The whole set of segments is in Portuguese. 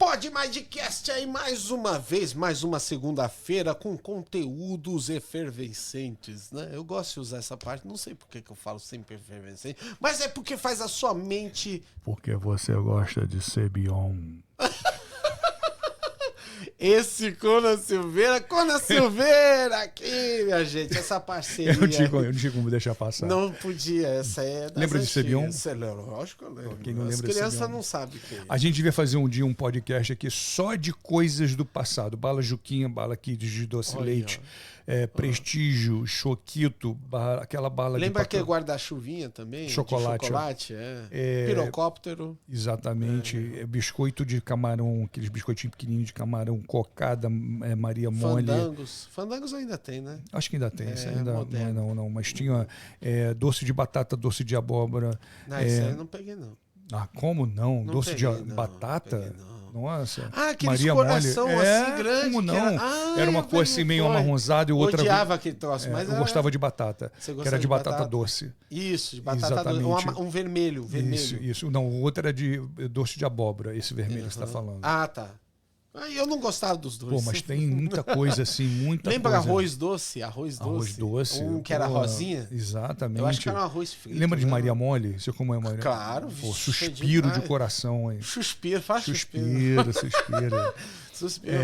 Pod Mindcast aí mais uma vez, mais uma segunda-feira com conteúdos efervescentes, né? Eu gosto de usar essa parte, não sei por que eu falo sempre efervescente, mas é porque faz a sua mente... Porque você gosta de ser Bion. Esse Conan Silveira aqui, minha gente, essa parceria. Eu não tinha como deixar passar. Não podia, essa é das Lembra de Sebion? Lógico que eu lembro. Quem não lembra As crianças Sebion? não sabem o que é. A gente devia fazer um dia um podcast aqui só de coisas do passado. Bala Juquinha, bala Kids de doce Olha, leite, Prestígio, Choquito, aquela bala Lembra de aquele guarda-chuvinha também? Chocolate. De chocolate, pirocóptero. Exatamente. Biscoito de camarão, aqueles biscoitinhos pequenininhos de camarão, cocada, Maria Mole. Fandangos ainda tem, né? Acho que ainda tem, isso ainda moderno. não. Mas tinha doce de batata, doce de abóbora. Não, isso aí eu não peguei, não. Ah, como não? Não doce peguei, de não, batata? peguei, não. Nossa. Ah, aqueles Maria coração Mole. assim grande. Como não? Era uma cor assim meio amarronzada e outra... Odiava aquele troço, mas eu gostava de batata. Você que era de batata doce. Isso, de batata doce. Um vermelho. Isso. Não, o outro era de doce de abóbora, esse vermelho que você está falando. Ah, tá. Eu não gostava dos dois. Pô, mas tem muita coisa assim, muita Lembra coisa. arroz doce? Arroz doce. Um que era rosinha? Exatamente. Eu acho que era um arroz frito. Lembra de Maria Mole? Você como é Maria? Claro. Pô, suspiro de coração, hein? Suspiro. Suspiro.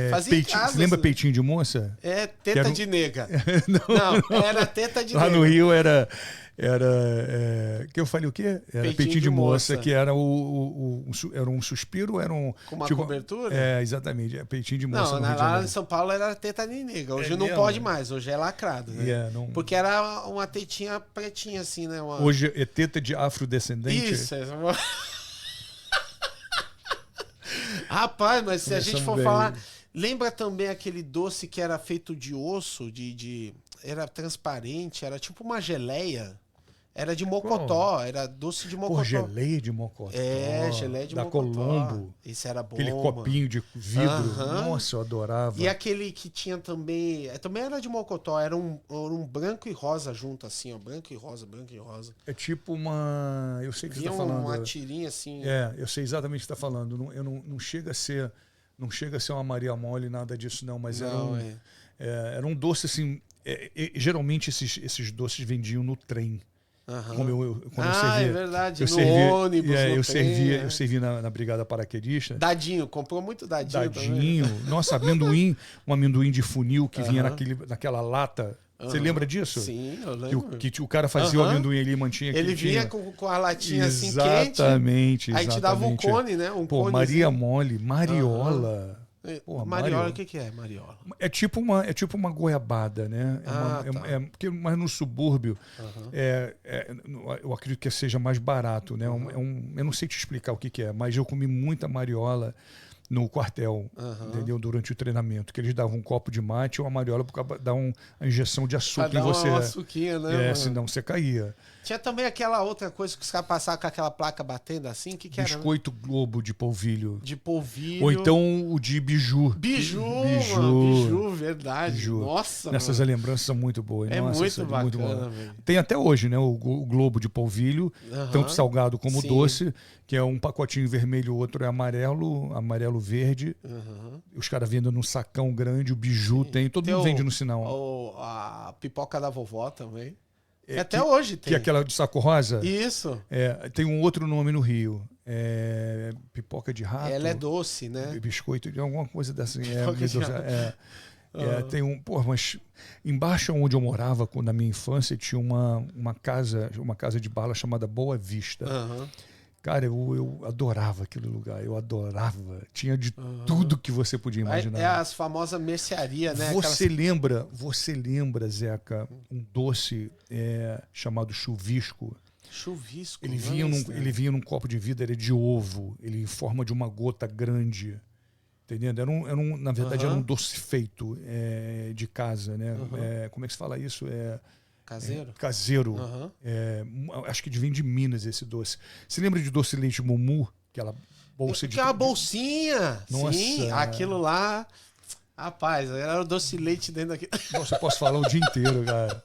Fazia em casa. Você lembra peitinho de moça? Teta de nega. Não, era teta de nega. Lá no Rio era que eu falei o quê? Era peitinho de moça, que era era um suspiro, era um... Com uma cobertura? Exatamente. Peitinho de moça. Não, lá em São Paulo era teta de nega. Hoje não pode mais, hoje é lacrado, né? Porque era uma tetinha pretinha assim, né? Hoje é teta de afrodescendente. Isso. Rapaz, mas se a gente for falar... Lembra também aquele doce que era feito de osso, era transparente, era tipo uma geleia. Era de mocotó, era doce de mocotó. Pô, geleia de mocotó. Geleia de da mocotó. Colombo. Esse era bom. Aquele copinho de vidro. Nossa, eu adorava. E aquele que tinha também... Também era de mocotó. Era um branco e rosa junto, assim, ó. Branco e rosa. É tipo uma... Eu sei o que você está falando. Uma tirinha assim... Eu sei exatamente o que você está falando. Não chega a ser... Não chega a ser uma Maria Mole, nada disso, não. Mas era um doce, assim... geralmente esses doces vendiam no trem. Quando eu servia, é verdade, ônibus, eu servi na Brigada Paraquedista. Dadinho, comprou muito dadinho também. Nossa, um amendoim de funil que vinha naquela lata. Você lembra disso? Sim, eu lembro. Que o cara fazia o amendoim ali e mantinha aqui. Ele vinha com a latinha assim quente. Exatamente. Aí te dava um cone, né? Pô, Maria Mole, Mariola... Porra, Mariola, o que é Mariola? É tipo uma goiabada, né? Mas no subúrbio, eu acredito que seja mais barato, né? Eu não sei te explicar o que é, mas eu comi muita mariola no quartel, entendeu? Durante o treinamento, que eles davam um copo de mate ou uma mariola para dar uma injeção de açúcar em você. Uma açuquinha, né? Senão você caía. Tinha também aquela outra coisa que os caras passavam com aquela placa batendo assim, que era? Biscoito Globo de polvilho. De polvilho. Ou então o de biju. Biju, verdade. Biju. Nossa, Nessas lembranças são muito boas. Nossa, muito bacana, muito bom. velho. Tem até hoje, né? O Globo de polvilho, tanto salgado como doce, que é um pacotinho vermelho, o outro é amarelo verde. Os caras vendem num sacão grande, o biju tem, todo mundo vende no sinal. A pipoca da vovó também. Até hoje tem. Que é aquela de saco rosa? Isso. Tem um outro nome no Rio. Pipoca de rato. Ela é doce, né? Biscoito de alguma coisa dessa. Tem mas embaixo onde eu morava, na minha infância, tinha uma casa de bala chamada Boa Vista. Cara, eu adorava aquele lugar, Tinha de tudo que você podia imaginar. É as famosas mercearias, né? Você lembra, Zeca, um doce chamado chuvisco? Chuvisco? Ele vinha num copo de vidro, era de ovo, ele em forma de uma gota grande. Entendendo? Na verdade, era um doce feito de casa, né? Como é que se fala isso? Caseiro? Caseiro. Acho que vem de Minas esse doce. Você lembra de doce de leite Mumu? Aquela bolsa de... Aquela bolsinha! Nossa. Sim, aquilo lá... Rapaz, era o doce de leite dentro daquilo. Nossa, eu posso falar o dia inteiro, cara.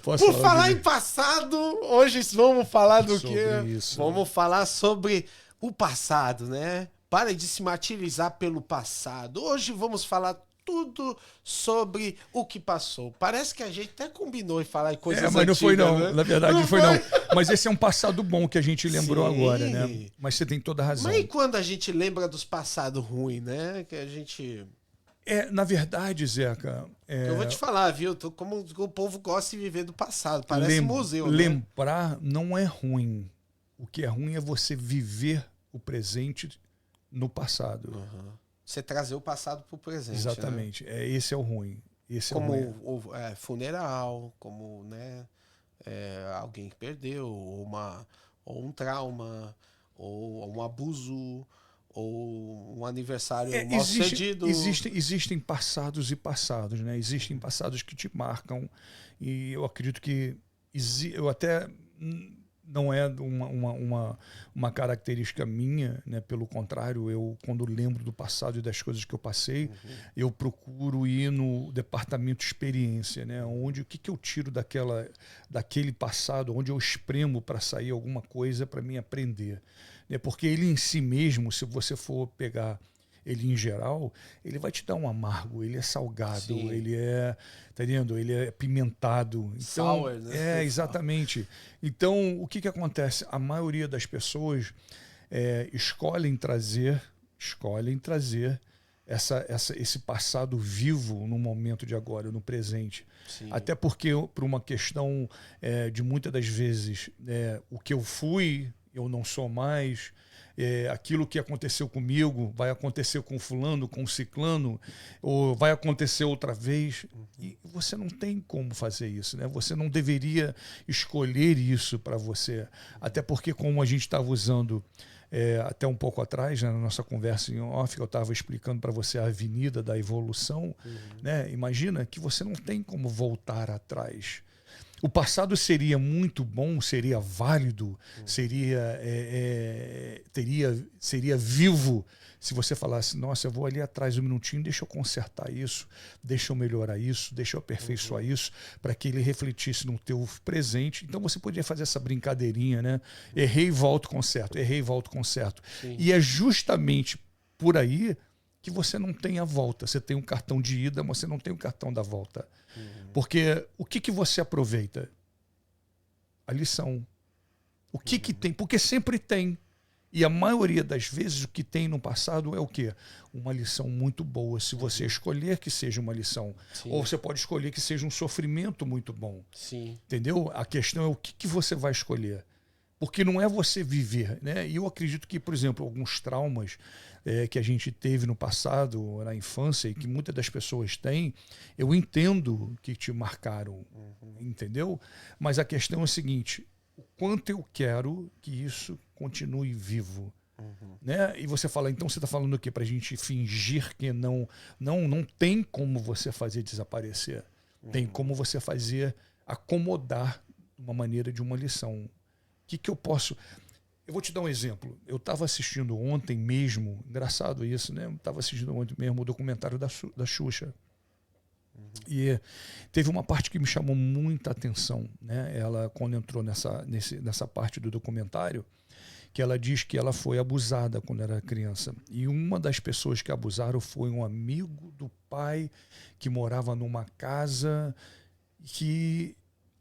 Por falar em passado, hoje vamos falar do quê? Isso. Vamos falar sobre o passado, né? Pare de se martirizar pelo passado. Hoje vamos falar tudo sobre o que passou. Parece que a gente até combinou em falar em coisas mas não foi não. né? Na verdade não foi não. Mas esse é um passado bom que a gente lembrou agora, né? Mas você tem toda a razão. Mas e quando a gente lembra dos passados ruins, né? Que a gente... Na verdade, Zeca... Eu vou te falar, viu? Como o povo gosta de viver do passado. Parece museu, né? Lembrar não é ruim. O que é ruim é você viver o presente no passado. Uhum. Você trazer o passado para o presente. Exatamente. Né? Esse é o ruim. Como o funeral, como né, alguém que perdeu, ou um trauma, ou um abuso, ou um aniversário mal sucedido. Existem passados e passados, né? Existem passados que te marcam. E eu acredito que eu até... Não é uma característica minha, né? Pelo contrário, eu, quando lembro do passado e das coisas que eu passei, eu procuro ir no departamento experiência, né? Onde, o que eu tiro daquele passado, onde eu espremo para sair alguma coisa para mim aprender. Né? Porque ele em si mesmo, se você for pegar ele em geral, ele vai te dar um amargo, ele é salgado, Sim. ele é, tá entendendo? Ele é pimentado. Então, sour, né? Exatamente. Então, o que acontece? A maioria das pessoas escolhem trazer esse passado vivo no momento de agora, no presente. Sim. Até porque, por uma questão de muitas das vezes, o que eu fui, eu não sou mais... aquilo que aconteceu comigo vai acontecer com fulano, com ciclano, ou vai acontecer outra vez. E você não tem como fazer isso, né? Você não deveria escolher isso para você. Até porque, como a gente estava usando até um pouco atrás, né, na nossa conversa em off, eu estava explicando para você a avenida da evolução, né? Imagina que você não tem como voltar atrás. O passado seria muito bom, seria válido, seria vivo se você falasse, nossa, eu vou ali atrás um minutinho, deixa eu consertar isso, deixa eu melhorar isso, deixa eu aperfeiçoar isso, para que ele refletisse no teu presente. Então você podia fazer essa brincadeirinha, né? Errei, volto, conserto, errei, volto, conserto. Sim. E é justamente por aí que você não tem a volta. Você tem um cartão de ida, mas você não tem o cartão da volta. Porque o que você aproveita? A lição. O que tem? Porque sempre tem. E a maioria das vezes o que tem no passado é o quê? Uma lição muito boa. Se você escolher que seja uma lição. Sim. Ou você pode escolher que seja um sofrimento muito bom. Sim. Entendeu? A questão é o que você vai escolher. Porque não é você viver, né? E eu acredito que, por exemplo, alguns traumas que a gente teve no passado, na infância, e que muitas das pessoas têm, eu entendo que te marcaram, entendeu? Mas a questão é a seguinte, o quanto eu quero que isso continue vivo, né? E você fala, então você está falando o quê? Para a gente fingir que não tem como você fazer desaparecer, tem como você fazer acomodar uma maneira de uma lição. O que eu posso... Eu vou te dar um exemplo. Eu estava assistindo ontem mesmo, engraçado isso, né? Eu estava assistindo ontem mesmo o documentário da Xuxa. E teve uma parte que me chamou muita atenção, né? Ela, quando entrou nessa parte do documentário, que ela diz que ela foi abusada quando era criança. E uma das pessoas que abusaram foi um amigo do pai que morava numa casa que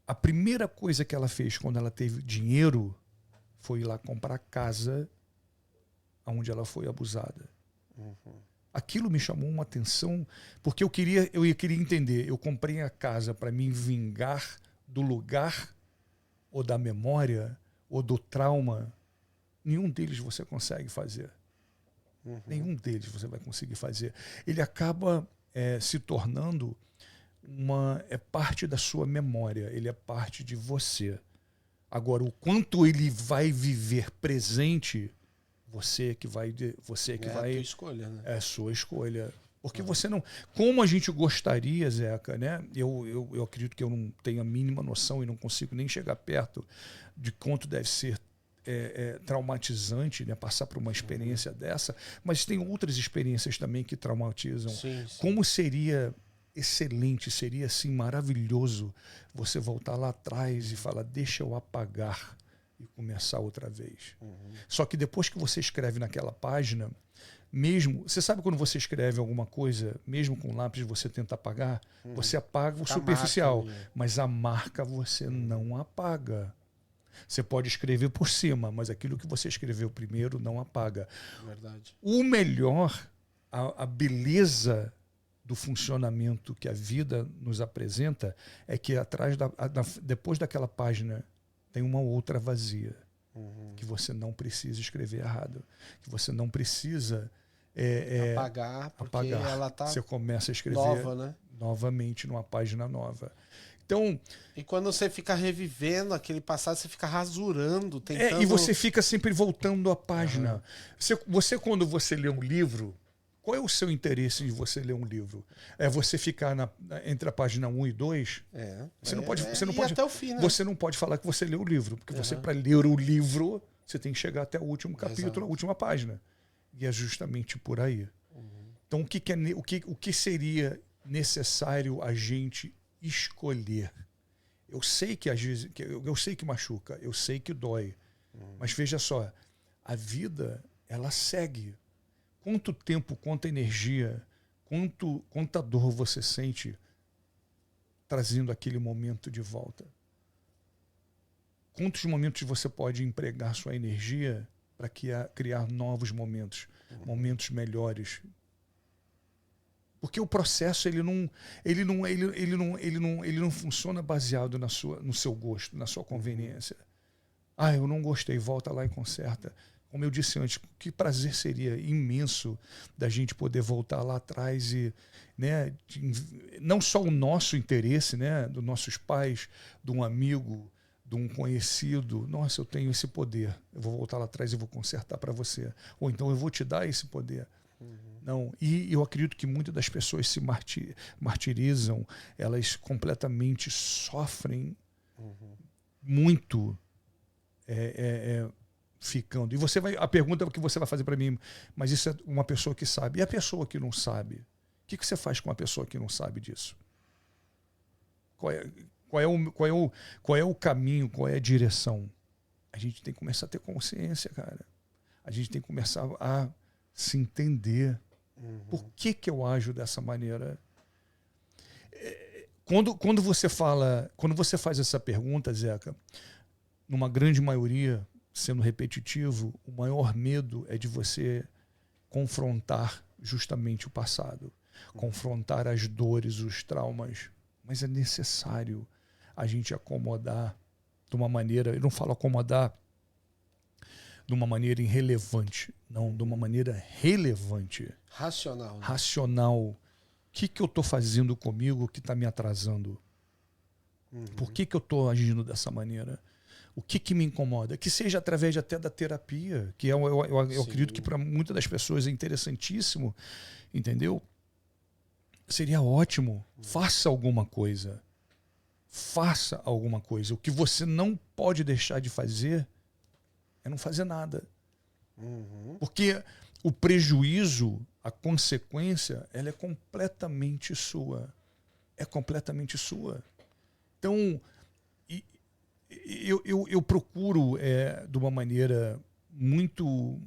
a primeira coisa que ela fez quando ela teve dinheiro foi ir lá comprar casa onde ela foi abusada. Aquilo me chamou uma atenção, porque eu queria entender. Eu comprei a casa para me vingar do lugar, ou da memória, ou do trauma. Nenhum deles você consegue fazer. Nenhum deles você vai conseguir fazer. Ele acaba se tornando parte da sua memória, ele é parte de você. Agora, o quanto ele vai viver presente, você que vai... a tua escolha, né? É a sua escolha. Porque você não... Como a gente gostaria, Zeca, né? Eu acredito que eu não tenho a mínima noção e não consigo nem chegar perto de quanto deve ser traumatizante, né? Passar por uma experiência dessa. Mas tem outras experiências também que traumatizam. Sim. Como seria... excelente, seria assim maravilhoso você voltar lá atrás e falar, deixa eu apagar e começar outra vez. Só que depois que você escreve naquela página, mesmo... Você sabe quando você escreve alguma coisa, mesmo com lápis você tenta apagar, você apaga o superficial, mas a marca você não apaga. Você pode escrever por cima, mas aquilo que você escreveu primeiro não apaga. Verdade. O melhor, a beleza do funcionamento que a vida nos apresenta é que depois daquela página tem uma outra vazia, que você não precisa escrever errado, que você não precisa apagar, porque ela está você começa a escrever nova, né? novamente numa página nova. Então, e quando você fica revivendo aquele passado, você fica rasurando, tentando... e você fica sempre voltando à página. Você, quando você lê um livro, qual é o seu interesse de você ler um livro? É você ficar entre a página 1 e 2? Você não pode, até o fim, né? Você não pode falar que você leu o livro, porque você, para ler o livro, você tem que chegar até o último capítulo, a última página. E é justamente por aí. Então, o que seria necessário a gente escolher? Eu sei que às vezes, eu sei que machuca, eu sei que dói, mas veja só, a vida, ela segue. Quanto tempo, quanta energia, quanta dor você sente trazendo aquele momento de volta? Quantos momentos você pode empregar sua energia para criar novos momentos, momentos melhores? Porque o processo ele não funciona baseado no seu gosto, na sua conveniência. Eu não gostei, volta lá e conserta. Como eu disse antes, que prazer seria imenso da gente poder voltar lá atrás e, né, não só o nosso interesse, né, dos nossos pais, de um amigo, de um conhecido. Nossa, eu tenho esse poder. Eu vou voltar lá atrás e vou consertar para você. Ou então eu vou te dar esse poder. Não. E eu acredito que muitas das pessoas se martirizam, elas completamente sofrem muito ficando. E a pergunta que você vai fazer para mim, mas isso é uma pessoa que sabe. E a pessoa que não sabe? O que você faz com uma pessoa que não sabe disso? Qual é o caminho, qual é a direção? A gente tem que começar a ter consciência, cara. A gente tem que começar a se entender. Por que eu ajo dessa maneira? Quando você faz essa pergunta, Zeca, numa grande maioria, sendo repetitivo, o maior medo é de você confrontar justamente o passado, confrontar as dores, os traumas. Mas é necessário a gente acomodar de uma maneira, eu não falo acomodar de uma maneira irrelevante, não, de uma maneira relevante. Racional. Né? Racional. O que eu estou fazendo comigo que está me atrasando? Por que eu estou agindo dessa maneira? O que me incomoda? Que seja através até da terapia, que eu acredito que para muitas das pessoas é interessantíssimo, entendeu? Seria ótimo. Faça alguma coisa. Faça alguma coisa. O que você não pode deixar de fazer é não fazer nada. Porque o prejuízo, a consequência, ela é completamente sua. É completamente sua. Então, eu procuro, de uma maneira muito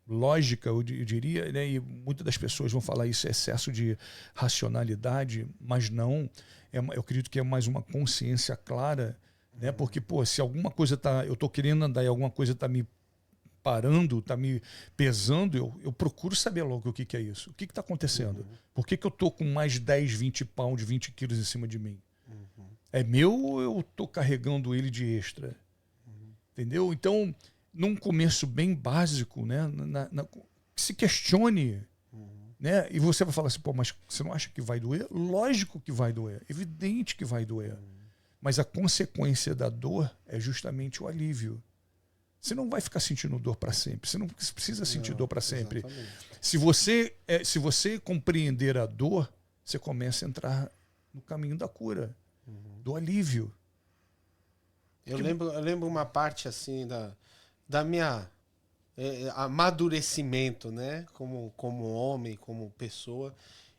lógica, eu diria, né? E muitas das pessoas vão falar isso é excesso de racionalidade, mas não. Eu acredito que é mais uma consciência clara, né? Porque, se alguma coisa eu estou querendo andar e alguma coisa está me parando, está me pesando, eu procuro saber logo o que é isso. O que está acontecendo? Por que eu estou com mais 10, 20 pounds, 20 quilos em cima de mim? É meu ou eu estou carregando ele de extra? Entendeu? Então, num começo bem básico, né? Se questione. Né? E você vai falar assim, mas você não acha que vai doer? Lógico que vai doer. Evidente que vai doer. Mas a consequência da dor é justamente o alívio. Você não vai ficar sentindo dor para sempre. Você não precisa sentir dor para sempre. Se você compreender a dor, você começa a entrar no caminho da cura, do alívio. Eu lembro uma parte assim da minha amadurecimento, né? Como homem, como pessoa.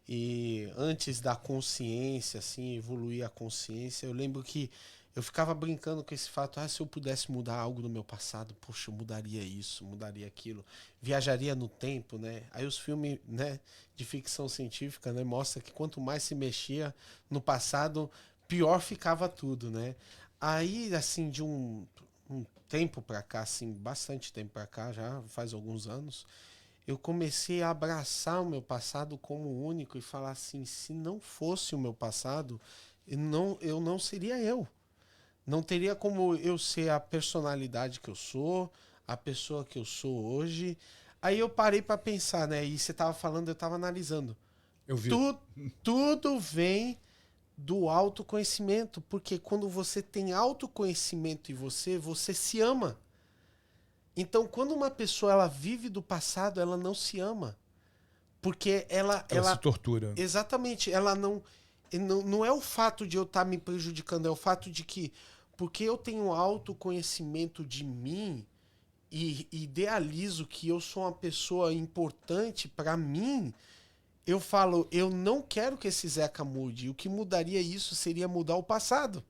E antes da consciência, assim, evoluir a consciência, eu lembro que Eu ficava brincando com esse fato, se eu pudesse mudar algo no meu passado, poxa, eu mudaria isso, mudaria aquilo. Viajaria no tempo, né? Aí os filmes, né, de ficção científica, né, mostra que quanto mais se mexia no passado, pior ficava tudo, né? Aí, assim, de um tempo pra cá, assim, bastante tempo pra cá, já faz alguns anos, eu comecei a abraçar o meu passado como único e falar assim, se não fosse o meu passado, eu não seria eu. Não teria como eu ser a personalidade que eu sou, a pessoa que eu sou hoje. Aí eu parei para pensar, né? E você tava falando, eu tava analisando. Eu vi. Tudo vem do autoconhecimento, porque quando você tem autoconhecimento em você, você se ama. Então, quando uma pessoa ela vive do passado, ela não se ama. Porque ela se tortura. Exatamente, ela não é o fato de eu estar me prejudicando, é o fato de que porque eu tenho autoconhecimento de mim e idealizo que eu sou uma pessoa importante para mim, eu falo, eu não quero que esse Zeca mude. O que mudaria isso seria mudar o passado.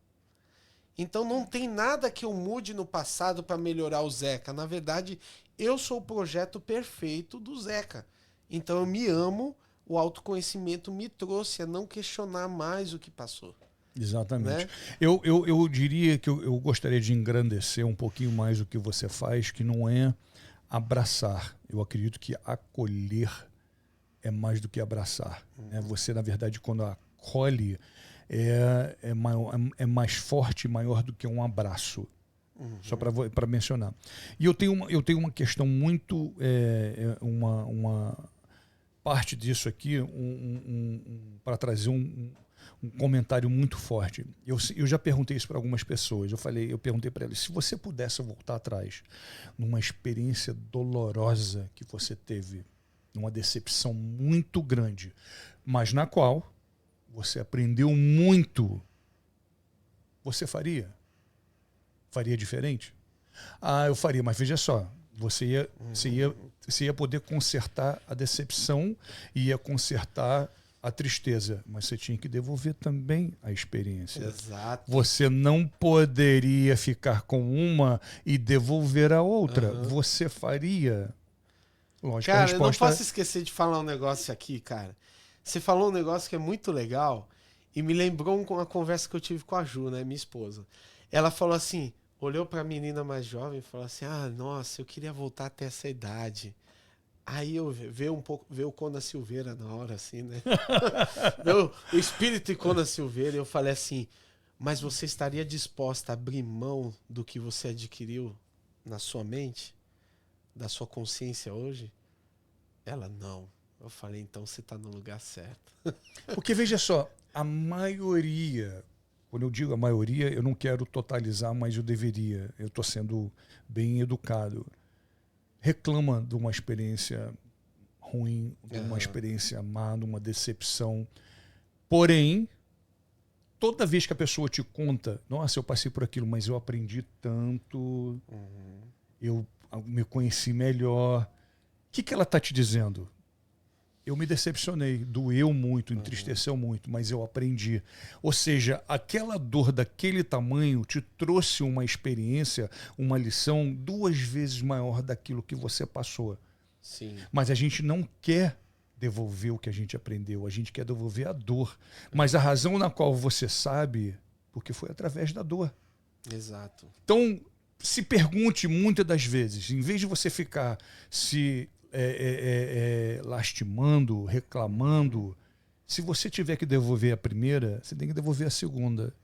Então não tem nada que eu mude no passado para melhorar o Zeca. Na verdade, eu sou o projeto perfeito do Zeca. Então eu me amo, o autoconhecimento me trouxe a não questionar mais o que passou. Exatamente. Né? Eu diria que eu gostaria de engrandecer um pouquinho mais o que você faz, que não é abraçar. Eu acredito que acolher é mais do que abraçar. Né? Você, na verdade, quando acolhe, é mais forte e maior do que um abraço. Só para mencionar. E eu tenho uma questão muito... uma parte disso aqui, para trazer um comentário muito forte. Eu já perguntei isso para algumas pessoas. Eu perguntei para elas, se você pudesse voltar atrás numa experiência dolorosa que você teve, numa decepção muito grande, mas na qual você aprendeu muito, você faria? Faria diferente? Eu faria, mas veja só, você ia poder consertar a decepção e ia consertar a tristeza, mas você tinha que devolver também a experiência. Exato. Você não poderia ficar com uma e devolver a outra. Você faria. Lógico, cara, a resposta... eu não posso esquecer de falar um negócio aqui, cara. Você falou um negócio que é muito legal e me lembrou uma conversa que eu tive com a Ju, né, minha esposa. Ela falou assim, olhou pra menina mais jovem e falou assim, nossa, eu queria voltar até essa idade. Aí eu veio o Conan Silveira na hora, assim, né? Veio o espírito de Conan Silveira e eu falei assim, mas você estaria disposta a abrir mão do que você adquiriu na sua mente? Da sua consciência hoje? Ela, não. Eu falei, então você está no lugar certo. Porque veja só, a maioria, quando eu digo a maioria, eu não quero totalizar, mas eu deveria. Eu estou sendo bem educado. Reclama de uma experiência ruim, de uma experiência má, de uma decepção. Porém, toda vez que a pessoa te conta, nossa, eu passei por aquilo, mas eu aprendi tanto, eu me conheci melhor. O que ela está te dizendo? Eu me decepcionei, doeu muito, entristeceu muito, mas eu aprendi. Ou seja, aquela dor daquele tamanho te trouxe uma experiência, uma lição 2 vezes maior daquilo que você passou. Sim. Mas a gente não quer devolver o que a gente aprendeu, a gente quer devolver a dor. Mas a razão na qual você sabe, porque foi através da dor. Exato. Então, se pergunte muitas das vezes, em vez de você ficar se lastimando, reclamando, se você tiver que devolver a primeira, você tem que devolver a segunda.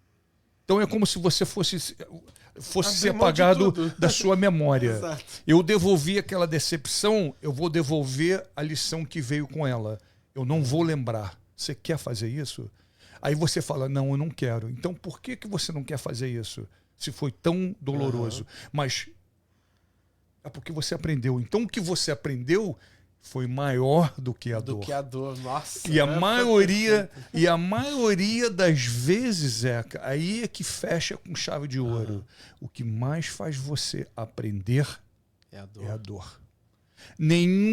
Então é como se você fosse ser apagado da sua memória. Exato. Eu devolvi aquela decepção, eu vou devolver a lição que veio com ela. Eu não vou lembrar. Você quer fazer isso? Aí você fala, não, eu não quero. Então por que você não quer fazer isso? Se foi tão doloroso. Mas é porque você aprendeu. Então o que você aprendeu foi maior do que a dor. Do que a dor, nossa. E a maioria das vezes, Zeca, aí é que fecha com chave de ouro. O que mais faz você aprender é a dor. Ninguém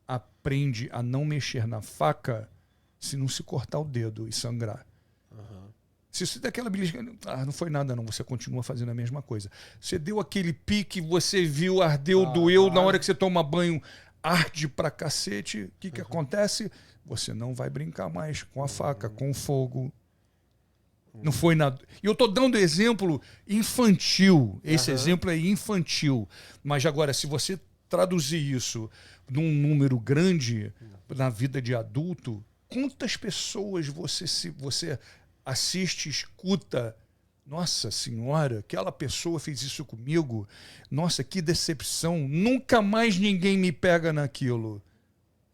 aprende a não mexer na faca se não se cortar o dedo e sangrar. Se você der aquela belisca, não foi nada não, você continua fazendo a mesma coisa. Você deu aquele pique, você viu, ardeu, doeu, na hora que você toma banho, arde pra cacete. O que acontece? Você não vai brincar mais com a faca, com o fogo. Não foi nada. E eu tô dando exemplo infantil. Esse exemplo é infantil. Mas agora, se você traduzir isso num número grande na vida de adulto, quantas pessoas você assiste, escuta? Nossa senhora, aquela pessoa fez isso comigo. Nossa, que decepção. Nunca mais ninguém me pega naquilo.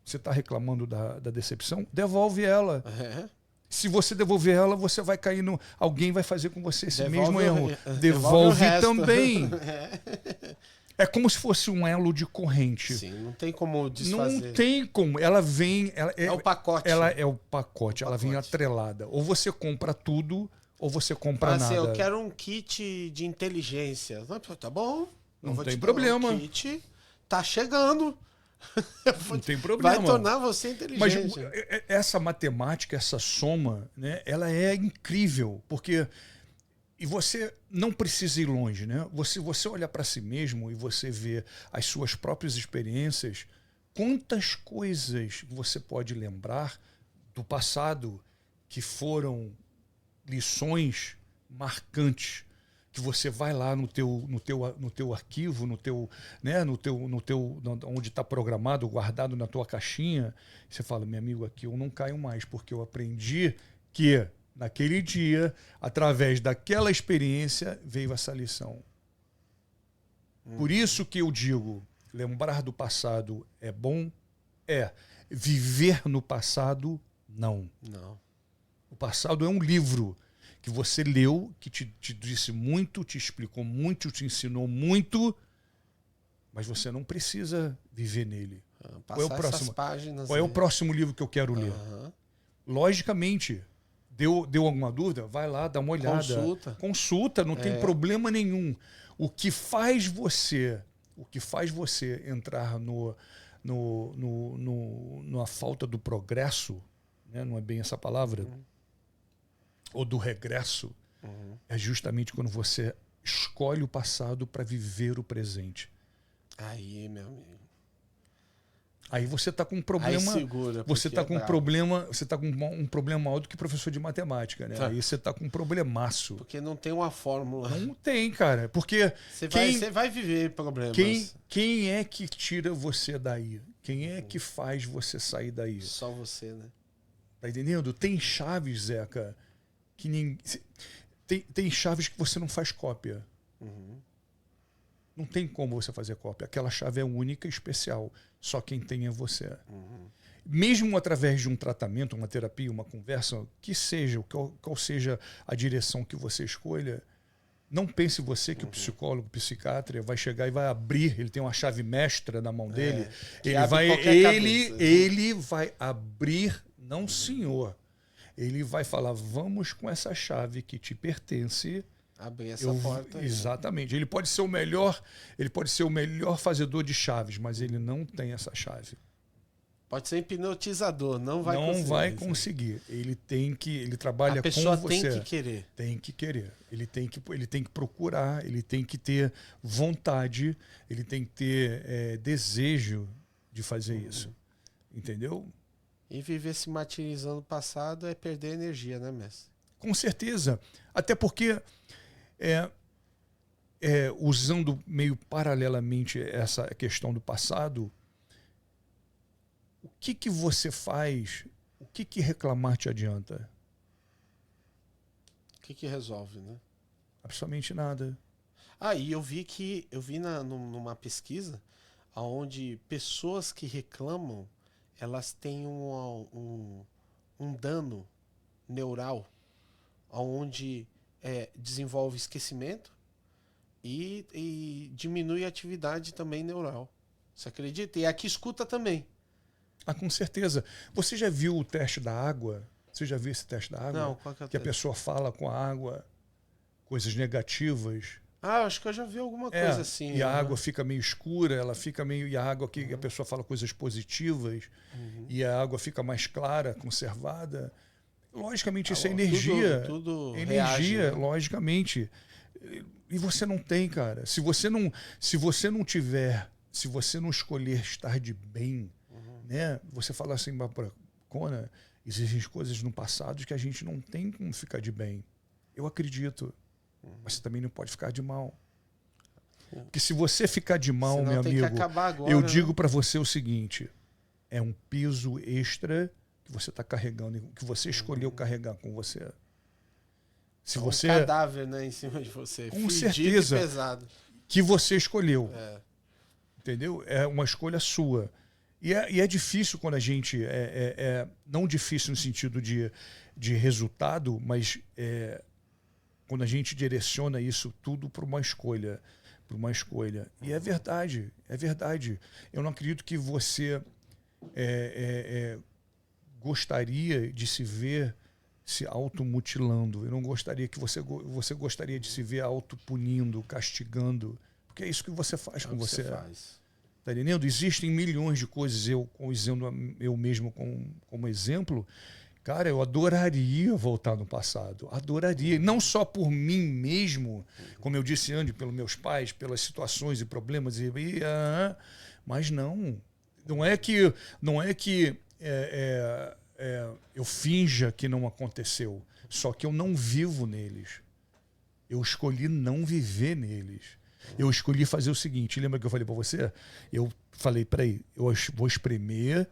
Você está reclamando da decepção? Devolve ela. Se você devolver ela, você vai cair no... Alguém vai fazer com você esse mesmo erro. Devolve também. É como se fosse um elo de corrente. Sim, não tem como desfazer. Não tem como. Ela vem... É o pacote. Ela é o pacote. Ela vem atrelada. Ou você compra tudo, ou você compra nada. Eu quero um kit de inteligência. Tá bom. Não tem problema. Um kit tá chegando. Não tem problema. Vai tornar você inteligente. Mas essa matemática, essa soma, né, ela é incrível, porque e você não precisa ir longe, né? Você olhar para si mesmo e você ver as suas próprias experiências, quantas coisas você pode lembrar do passado que foram lições marcantes, que você vai lá no teu arquivo, onde está programado, guardado na tua caixinha, e você fala, meu amigo, aqui eu não caio mais, porque eu aprendi que naquele dia, através daquela experiência, veio essa lição. Por isso que eu digo, lembrar do passado é bom, viver no passado, não. O passado é um livro que você leu, que te disse muito, te explicou muito, te ensinou muito, mas você não precisa viver nele. Qual é o próximo? Qual é o próximo livro que eu quero ler? Logicamente, deu alguma dúvida? Vai lá, dá uma olhada. Consulta, não tem problema nenhum. O que faz você entrar na falta do progresso, né? Não é bem essa palavra, ou do regresso, é justamente quando você escolhe o passado para viver o presente. Aí, meu amigo. Aí você está com um problema. Você está com um problema. Você está com um problema maior do que professor de matemática, né? Aí você está com um problemaço. Porque não tem uma fórmula. Não tem, cara. Porque você vai viver problemas. Quem é que tira você daí? Quem é que faz você sair daí? Só você, né? Tá entendendo? Tem chaves, Zeca, que tem chaves que você não faz cópia. Não tem como você fazer cópia. Aquela chave é única e especial. Só quem tem é você. Mesmo através de um tratamento, uma terapia, uma conversa, que seja, qual seja a direção que você escolha, não pense você que o psicólogo, o psiquiatra vai chegar e vai abrir, ele tem uma chave mestra na mão dele, ele vai abrir, não senhor. Ele vai falar, vamos com essa chave que te pertence. Abrir essa porta. Exatamente. Ele pode ser o melhor fazedor de chaves, mas ele não tem essa chave. Pode ser hipnotizador, não vai conseguir. Não vai conseguir. Ele trabalha com você. A pessoa tem que querer. Tem que querer. Ele tem que procurar, ele tem que ter vontade, ele tem que ter desejo de fazer isso. Entendeu? E viver se martirizando no passado é perder energia, né, mestre? Com certeza. Até porque, usando meio paralelamente essa questão do passado, o que você faz? O que reclamar te adianta? O que resolve, né? Absolutamente nada. E eu vi numa pesquisa onde pessoas que reclamam, elas têm um dano neural, onde desenvolve esquecimento e diminui a atividade também neural. Você acredita? E aqui escuta também. Com certeza. Você já viu o teste da água? Você já viu esse teste da água? Não, qual que é o teste? A pessoa fala com a água coisas negativas. Acho que eu já vi alguma coisa assim. E a água fica meio escura, ela fica meio... E a água que a pessoa fala coisas positivas, e a água fica mais clara, conservada. Logicamente, isso é energia. Tudo energia, reage, né? logicamente. E você não tem, cara. Se você não escolher estar de bem, né? Você fala assim para Kona, existem coisas no passado que a gente não tem como ficar de bem. Eu acredito. Mas você também não pode ficar de mal. Porque se você ficar de mal, Senão meu tem que amigo, acabar agora, eu né? digo para você o seguinte, é um peso extra que você está carregando, que você escolheu carregar com você. Se É você, um cadáver, né, em cima de você. com Fedido certeza, e pesado. que você escolheu. É. Entendeu? É uma escolha sua. E é difícil quando a gente... não difícil no sentido de resultado, mas quando a gente direciona isso tudo para uma escolha. Por uma escolha. E é verdade, é verdade. Eu não acredito que você gostaria de se ver se automutilando. Eu não gostaria que você gostaria de se ver autopunindo, castigando. Porque é isso que você faz com você. Tá entendendo? Existem milhões de coisas, usando eu mesmo como exemplo. Cara, eu adoraria voltar no passado. Adoraria. Não só por mim mesmo, como eu disse antes, pelos meus pais, pelas situações e problemas. Mas não. Não é que eu finja que não aconteceu. Só que eu não vivo neles. Eu escolhi não viver neles. Eu escolhi fazer o seguinte. Lembra que eu falei para você? Eu falei, peraí, eu vou espremer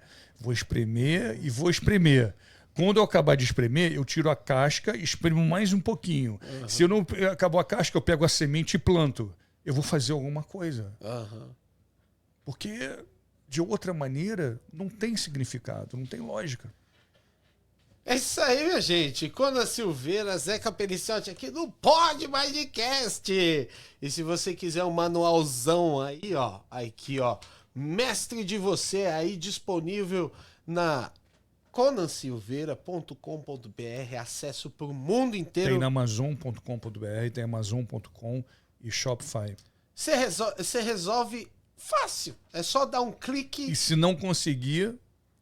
e vou espremer. Quando eu acabar de espremer, eu tiro a casca e espremo mais um pouquinho. Se eu não acabou a casca, eu pego a semente e planto. Eu vou fazer alguma coisa. Porque, de outra maneira, não tem significado, não tem lógica. É isso aí, minha gente. Kona Silveira, Zeca Periciotti aqui no Pod Mindcast. E se você quiser um manualzão aí, ó, aqui, ó, Mestre de Você aí disponível na conansilveira.com.br, acesso para o mundo inteiro. Tem na Amazon.com.br, tem Amazon.com e Shopify. Você resolve fácil. É só dar um clique. E se não conseguir,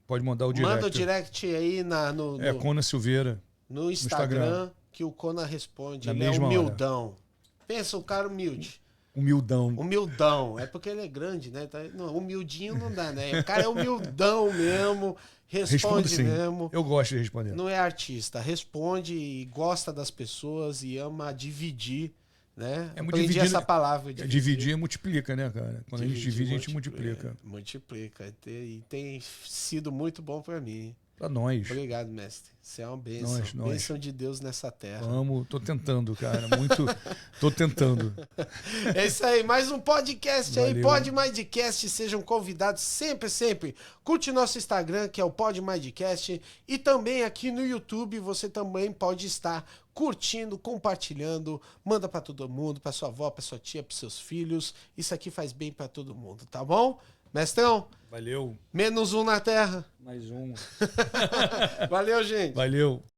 pode mandar o direct. Manda o direct aí no Kona Silveira. No Instagram, que o Kona responde. Na Ele é mesma humildão. hora. Pensa, o cara humilde. Humildão. É porque ele é grande, né? Não, humildinho não dá, né? O cara é humildão mesmo. Responde mesmo. Eu gosto de responder. Não é artista. Responde e gosta das pessoas e ama dividir, né? Aprendi essa palavra. Dividir multiplica, né, cara? Quando a gente divide, a gente multiplica. Multiplica. E tem sido muito bom pra mim. Pra nós. Obrigado, mestre. Você é uma bênção. Bênção de Deus nessa terra. Tô tentando, cara. Tô tentando. É isso aí. Mais um podcast. Valeu. Aí. Pod Mindcast. Sejam convidados sempre. Curte nosso Instagram, que é o Pod Mindcast. E também aqui no YouTube, você também pode estar curtindo, compartilhando. Manda pra todo mundo, pra sua avó, pra sua tia, pros seus filhos. Isso aqui faz bem pra todo mundo, tá bom? Mestrão? Valeu. -1 na Terra. Mais um. Valeu, gente. Valeu.